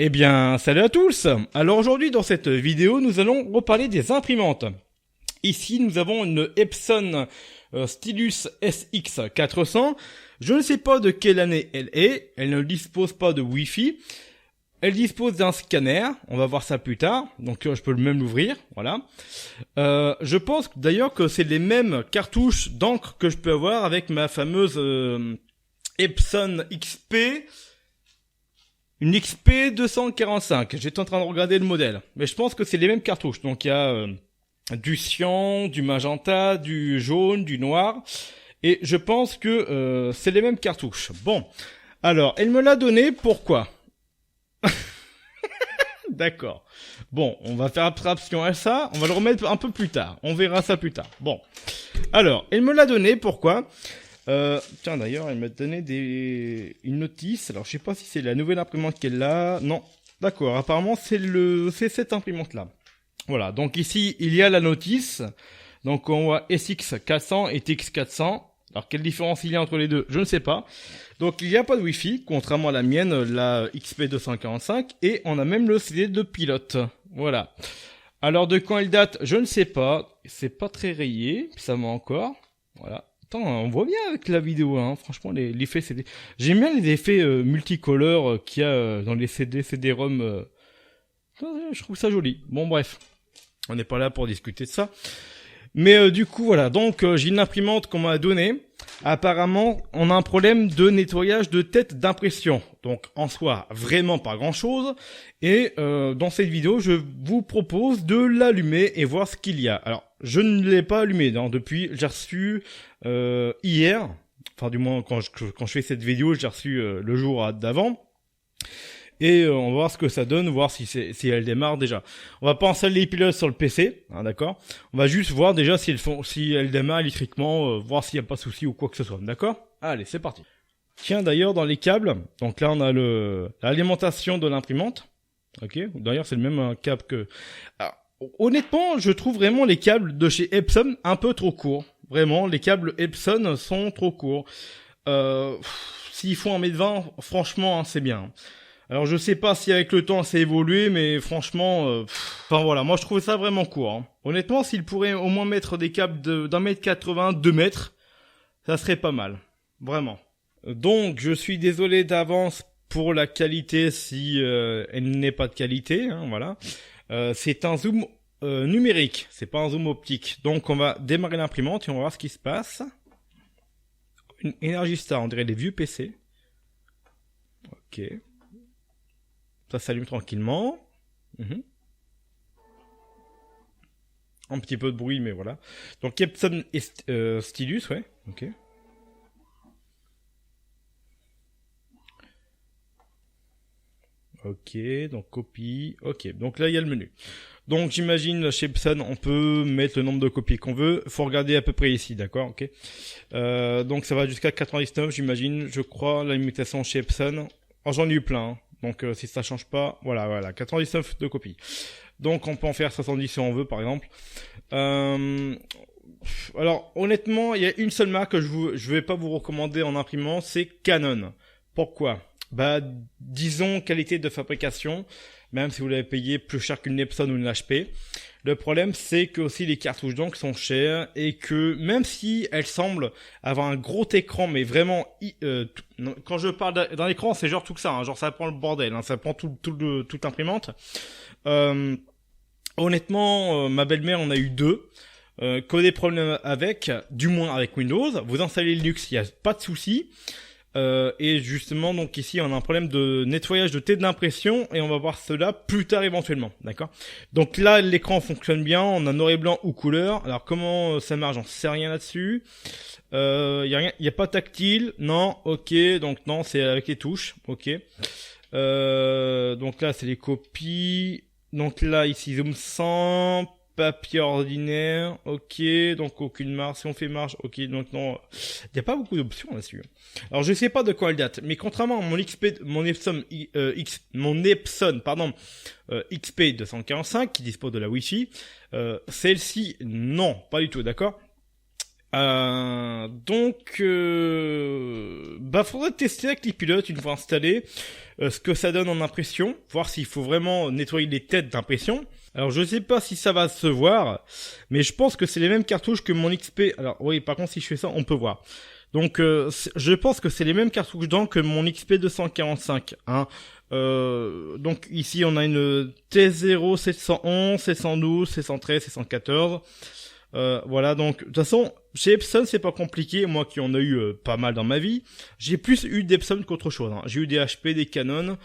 Eh bien, salut à tous. Alors aujourd'hui, dans cette vidéo, nous allons reparler des imprimantes. Ici, nous avons une Epson Stylus SX400. Je ne sais pas de quelle année elle est. Elle ne dispose pas de Wi-Fi. Elle dispose d'un scanner. On va voir ça plus tard. Donc, je peux même l'ouvrir. Voilà. Je pense d'ailleurs que c'est les mêmes cartouches d'encre que je peux avoir avec ma fameuse Epson XP. Une XP 245. J'étais en train de regarder le modèle. Mais je pense que c'est les mêmes cartouches. Donc il y a du cyan, du magenta, du jaune, du noir. Et je pense que c'est les mêmes cartouches. Bon. Alors, elle me l'a donné. Pourquoi? D'accord. Bon, on va faire abstraction à ça. On va le remettre un peu plus tard. On verra ça plus tard. Bon. Alors, elle me l'a donné. Pourquoi? Tiens, d'ailleurs, elle m'a donné une notice. Alors, je sais pas si c'est la nouvelle imprimante qu'elle a. Non. D'accord. Apparemment, c'est cette imprimante-là. Voilà. Donc ici, il y a la notice. Donc, on voit SX400 et TX400. Alors, quelle différence il y a entre les deux? Je ne sais pas. Donc, il n'y a pas de Wi-Fi, contrairement à la mienne, la XP245. Et on a même le CD de pilote. Voilà. Alors, de quand elle date? Je ne sais pas. C'est pas très rayé. Ça va encore. Voilà. Attends, on voit bien avec la vidéo, hein. Franchement, l'effet CD. J'aime bien les effets multicolores qu'il y a dans les CD, CD-ROM. Je trouve ça joli. Bon, bref. On n'est pas là pour discuter de ça. Mais du coup, voilà. Donc, j'ai une imprimante qu'on m'a donnée. Apparemment, on a un problème de nettoyage de tête d'impression. Donc, en soi, vraiment pas grand-chose. Et dans cette vidéo, je vous propose de l'allumer et voir ce qu'il y a. Alors, je ne l'ai pas allumé depuis. J'ai reçu hier. Enfin, du moins, quand je fais cette vidéo, j'ai reçu le jour d'avant. Et on va voir ce que ça donne, voir si elle démarre déjà. On va pas installer les pilotes sur le PC, hein, d'accord. On va juste voir déjà si elle démarre électriquement, voir s'il n'y a pas de souci ou quoi que ce soit, d'accord. Allez, c'est parti. Tiens, d'ailleurs, dans les câbles, donc là on a l'alimentation de l'imprimante. Ok. D'ailleurs, c'est le même câble que. Alors, honnêtement, je trouve vraiment les câbles de chez Epson un peu trop courts. Vraiment, les câbles Epson sont trop courts. S'il faut 1m20, franchement, hein, c'est bien. Alors je sais pas si avec le temps ça a évolué, mais franchement, enfin voilà, moi je trouve ça vraiment court. Hein. Honnêtement, s'ils pourraient au moins mettre des câbles d'1m80, 2 mètres, ça serait pas mal, vraiment. Donc je suis désolé d'avance pour la qualité si elle n'est pas de qualité, hein, voilà. C'est un zoom numérique, c'est pas un zoom optique. Donc on va démarrer l'imprimante et on va voir ce qui se passe. Une Energy Star, on dirait des vieux PC. Ok. Ça s'allume tranquillement. Un petit peu de bruit, mais voilà. Donc Epson et Stylus, ouais. Ok. Ok, donc copie. Ok, donc là il y a le menu. Donc j'imagine chez Epson on peut mettre le nombre de copies qu'on veut. Faut regarder à peu près ici, d'accord. Ok. Donc ça va jusqu'à 99, j'imagine. Je crois la limitation chez Epson. Oh, j'en ai eu plein. Hein. Donc si ça change pas, voilà, 99 de copies. Donc on peut en faire 70 si on veut, par exemple. Alors honnêtement, il y a une seule marque que je vais pas vous recommander en imprimant, c'est Canon. Pourquoi? Bah disons qualité de fabrication, même si vous l'avez payé plus cher qu'une Epson ou une HP. Le problème, c'est que aussi les cartouches d'encre sont chères et que même si elles semblent avoir un gros écran, mais vraiment, quand je parle d'un écran, c'est genre tout ça, hein, genre ça prend le bordel, hein, ça prend toute l'imprimante. Honnêtement, ma belle-mère en a eu deux. Que des problèmes avec, du moins avec Windows. Vous installez Linux, il n'y a pas de souci. Et justement, donc ici, on a un problème de nettoyage de tête d'impression et on va voir cela plus tard éventuellement, d'accord. Donc là, l'écran fonctionne bien, on a noir et blanc ou couleur. Alors comment ça marche, j'en sais rien là-dessus. Y a rien, y a pas tactile, non, ok, donc non, c'est avec les touches, ok. Donc là, c'est les copies. Donc là, ici, zoom 100, papier ordinaire, ok, donc aucune marge, si on fait marge, ok, donc non, il n'y a pas beaucoup d'options là-dessus. Alors je sais pas de quand elle date, mais contrairement à mon Epson, XP 245 qui dispose de la Wi-Fi, celle-ci, non, pas du tout, d'accord. Bah faudrait tester avec les pilotes une fois installé ce que ça donne en impression, voir s'il faut vraiment nettoyer les têtes d'impression. Alors je sais pas si ça va se voir, mais je pense que c'est les mêmes cartouches que mon XP. Alors oui, par contre si je fais ça, on peut voir. Donc je pense que c'est les mêmes cartouches d'encre que mon XP 245. Hein. Donc ici on a une T0 711, 712, 713, 714. Voilà, donc de toute façon, chez Epson c'est pas compliqué, moi qui en ai eu pas mal dans ma vie, j'ai plus eu d'Epson qu'autre chose. Hein. J'ai eu des HP, des Canon,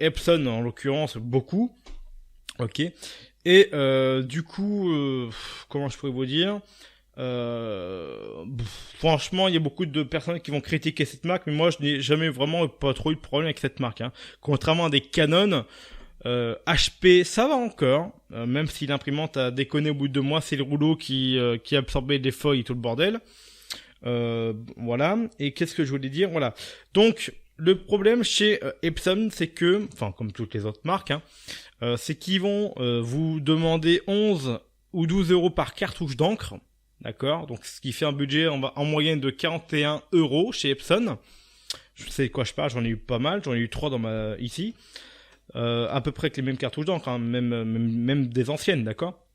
Epson en l'occurrence beaucoup, ok. Et du coup, comment je pourrais vous dire, franchement, il y a beaucoup de personnes qui vont critiquer cette marque, mais moi je n'ai jamais vraiment pas trop eu de problème avec cette marque. Hein. Contrairement à des Canon. HP, ça va encore, même si l'imprimante a déconné au bout de 2 mois, c'est le rouleau qui absorbait les feuilles et tout le bordel. Voilà. Et qu'est-ce que je voulais dire? Voilà. Donc, le problème chez Epson, c'est que, enfin, comme toutes les autres marques, hein, c'est qu'ils vont vous demander 11 ou 12 euros par cartouche d'encre. D'accord? Donc, ce qui fait un budget en moyenne de 41 euros chez Epson. Je sais de quoi je parle, j'en ai eu pas mal, j'en ai eu 3 ici. À peu près avec les mêmes cartouches d'encre, hein, même des anciennes, d'accord.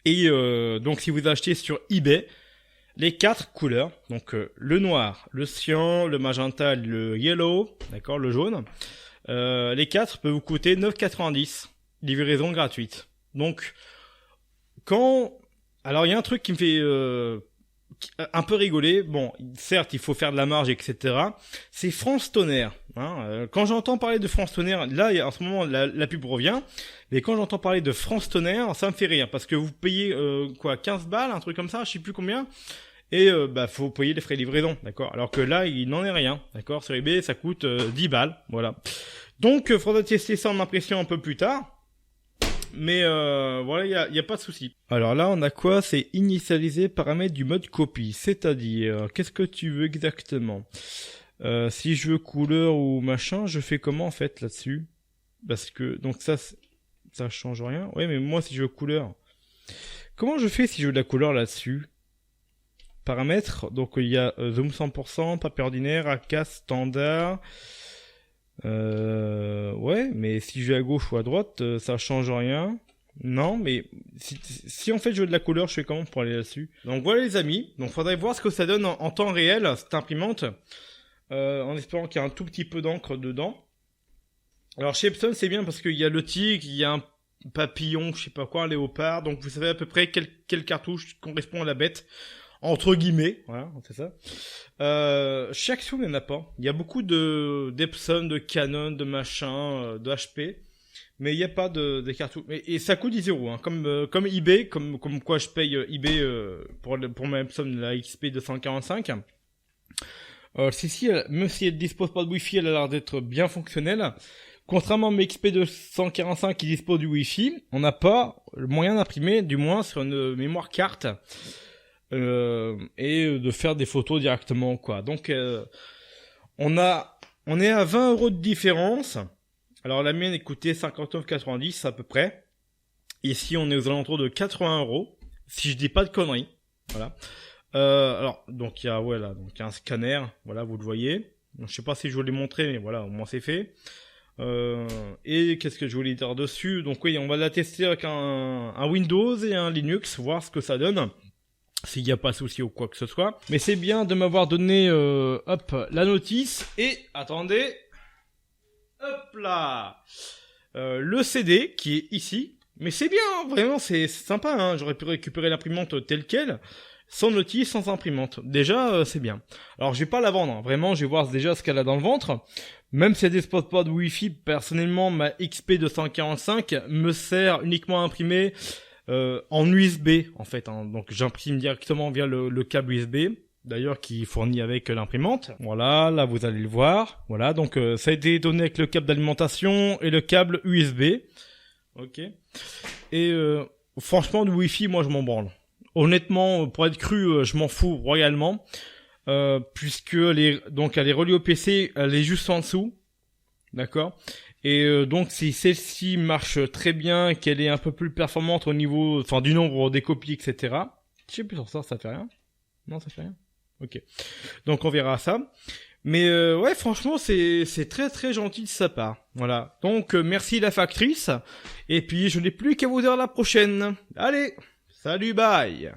Et donc si vous achetez sur eBay, les 4 couleurs, donc le noir, le cyan, le magenta, le yellow, d'accord, le jaune, les 4 peuvent vous coûter 9,90, livraison gratuite. Donc alors il y a un truc qui me fait un peu rigoler. Bon, certes, il faut faire de la marge, etc. C'est France Tonnerre. Hein. Quand j'entends parler de France Tonnerre, là, en ce moment, la pub revient. Mais quand j'entends parler de France Tonnerre, ça me fait rire. Parce que vous payez, 15 balles, un truc comme ça, je sais plus combien. Et, faut payer les frais de livraison, d'accord. Alors que là, il n'en est rien, d'accord. Sur eBay, ça coûte 10 balles, voilà. Donc, faudra tester ça en impression un peu plus tard. Mais voilà, il y a pas de souci. Alors là, on a quoi? C'est initialiser paramètres du mode copie. C'est-à-dire, qu'est-ce que tu veux exactement? Si je veux couleur ou machin, je fais comment en fait là-dessus? Parce que donc ça change rien. Oui, mais moi si je veux couleur, comment je fais si je veux de la couleur là-dessus? Paramètres. Donc il y a zoom 100%, papier ordinaire, AK standard. Ouais, mais si je vais à gauche ou à droite, ça change rien. Non, mais si en fait je veux de la couleur, je fais comment pour aller là-dessus? Donc voilà les amis, donc faudrait voir ce que ça donne en temps réel, cette imprimante, en espérant qu'il y a un tout petit peu d'encre dedans. Alors chez Epson c'est bien parce qu'il y a le tigre, il y a un papillon, je sais pas quoi, un léopard, donc vous savez à peu près quelle cartouche correspond à la bête. Entre guillemets, voilà, c'est ça. Chez Action, il n'y en a pas. Il y a beaucoup d'Epson, de Canon, de machin, de HP. Mais il n'y a pas de cartouches. Et ça coûte 10 euros, hein. Comme eBay, comme quoi je paye eBay, pour ma Epson, la XP 245. Même si elle dispose pas de Wi-Fi, elle a l'air d'être bien fonctionnelle. Contrairement à mes XP 245 qui dispose du Wi-Fi, on n'a pas le moyen d'imprimer, du moins sur une mémoire carte. Et de faire des photos directement, quoi. Donc on est à 20 euros de différence. Alors la mienne est coûtée 59,90 à peu près. Ici on est aux alentours de 80 euros, si je dis pas de conneries. Voilà. Alors donc il y a donc il y a un scanner, voilà, vous le voyez. Donc, je sais pas si je vous l'ai montré, mais voilà, au moins c'est fait. Et qu'est-ce que je voulais dire dessus? Donc oui, on va la tester avec un Windows et un Linux, voir ce que ça donne. S'il n'y a pas de souci ou quoi que ce soit. Mais c'est bien de m'avoir donné la notice. Et attendez. Hop là. Le CD qui est ici. Mais c'est bien, vraiment, c'est sympa. Hein. J'aurais pu récupérer l'imprimante telle quelle. Sans notice, sans imprimante. Déjà, c'est bien. Alors, je vais pas la vendre. Hein. Vraiment, je vais voir déjà ce qu'elle a dans le ventre. Même si elle dispose pas de Wi-Fi, personnellement, ma XP 245 me sert uniquement à imprimer... en USB en fait, hein. Donc j'imprime directement via le câble USB, d'ailleurs qui est fourni avec l'imprimante. Voilà, là vous allez le voir. Voilà, donc ça a été donné avec le câble d'alimentation et le câble USB. Ok. Et franchement, du Wi-Fi, moi je m'en branle. Honnêtement, pour être cru, je m'en fous royalement, puisque elle est reliée au PC, elle est juste en dessous, d'accord. Et donc si celle-ci marche très bien, qu'elle est un peu plus performante au niveau, du nombre des copies, etc. Je sais plus sur ça fait rien. Non, ça fait rien. Ok. Donc on verra ça. Mais ouais, franchement, c'est très très gentil de sa part. Voilà. Donc merci la factrice. Et puis je n'ai plus qu'à vous dire à la prochaine. Allez, salut, bye.